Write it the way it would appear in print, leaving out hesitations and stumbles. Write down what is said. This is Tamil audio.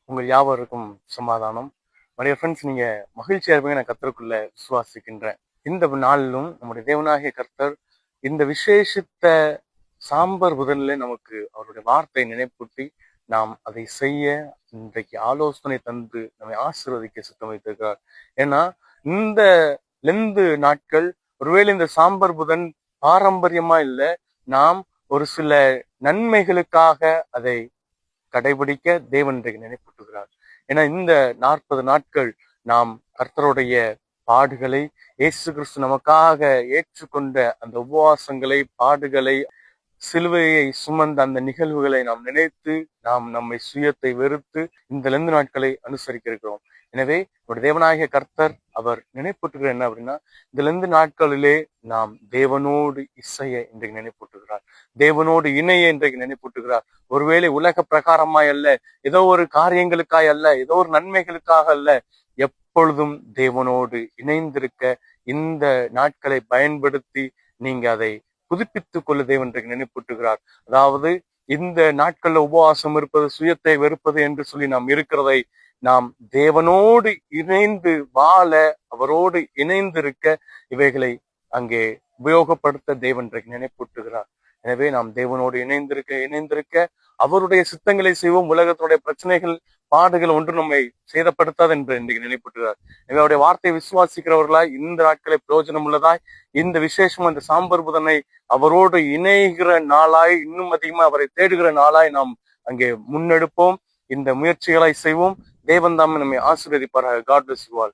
உங்கள் யாவருக்கும் சமாதானம். நிறைய ஃப்ரெண்ட்ஸ், நீங்க மகிழ்ச்சியா இருப்பீங்க நான் கர்த்தருக்குள்ள விசுவாசிக்கின்றேன். இந்த நாளிலும் நம்முடைய தேவனாகிய கர்த்தர் இந்த விசேஷித்த சாம்பர் புதன்ல நமக்கு அவருடைய வார்த்தை நினைப்பூட்டி நாம் அதை செய்ய இன்றைக்கு ஆலோசனை தந்து நம்மை ஆசீர்வதிக்க சித்தம் வைத்திருக்கிறார். ஏன்னா இந்த லெந்து நாட்கள், ஒருவேளை இந்த சாம்பர் புதன் பாரம்பரியமா இல்லை, நாம் ஒரு சில நன்மைகளுக்காக அதை கடைபிடிக்க தேவன் இன்றைக்கு நினைப்பூட்டுகிறார். ஏன்னா இந்த 40 நாட்கள் நாம் கர்த்தருடைய பாடுகளை, இயேசு கிறிஸ்து நமக்காக ஏற்றுக்கொண்ட அந்த உபவாசங்களை, பாடுகளை, சிலுவையை சுமந்த அந்த நிகழ்வுகளை நாம் நினைத்து நாம் நம்மை சுயத்தை வெறுத்து இந்த லெந்து நாட்களை அனுசரிக்க இருக்கிறோம். எனவே நம்முடைய தேவனாகிய கர்த்தர் அவர் நினைப்பூட்டுகிற என்ன அப்படின்னா, இந்த லெந்து நாட்களிலே நாம் தேவனோடு இசைய இன்றைக்கு நினைப்பூட்டுகிறார், தேவனோடு இணைய இன்றைக்கு நினைப்பூட்டுகிறார். ஒருவேளை உலக பிரகாரமாய் அல்ல, ஏதோ ஒரு காரியங்களுக்காய் அல்ல, ஏதோ ஒரு நன்மைகளுக்காக அல்ல, எப்பொழுதும் தேவனோடு இணைந்திருக்க இந்த நாட்களை பயன்படுத்தி நீங்க அதை புதுப்பித்துக் கொள்ள தேவன் இன்றைக்கு நினைப்பூட்டுகிறார். அதாவது இந்த நாட்கள்ல உபவாசம் இருப்பது, சுயத்தை வெறுப்பது என்று சொல்லி நாம் இருக்கிறதை நாம் தேவனோடு இணைந்து வாழ, அவரோடு இணைந்திருக்க இவைகளை அங்கே உபயோகப்படுத்த தேவன் இன்றைக்கு நினைப்பூட்டுகிறார். எனவே நாம் தேவனோடு இணைந்திருக்க அவருடைய சித்தங்களை செய்வோம். உலகத்தினுடைய பிரச்சனைகள், பாடுகள் ஒன்று நம்மை சேதப்படுத்தாது என்று இன்றைக்கு நினைப்பூட்டுகிறார். எனவே அவருடைய வார்த்தையை விசுவாசிக்கிறவர்களாய் இந்த நாட்களை பிரயோஜனம் உள்ளதாய், இந்த விசேஷம் அந்த சாம்பர் புதனை அவரோடு இணைகிற நாளாய், இன்னும் அதிகமா அவரை தேடுகிற நாளாய் நாம் அங்கே முன்னெடுப்போம். இந்த முயற்சிகளை செய்வோம். தேவன் தாமே நம்மை ஆசீர்வதிப்பாராக. God bless you all.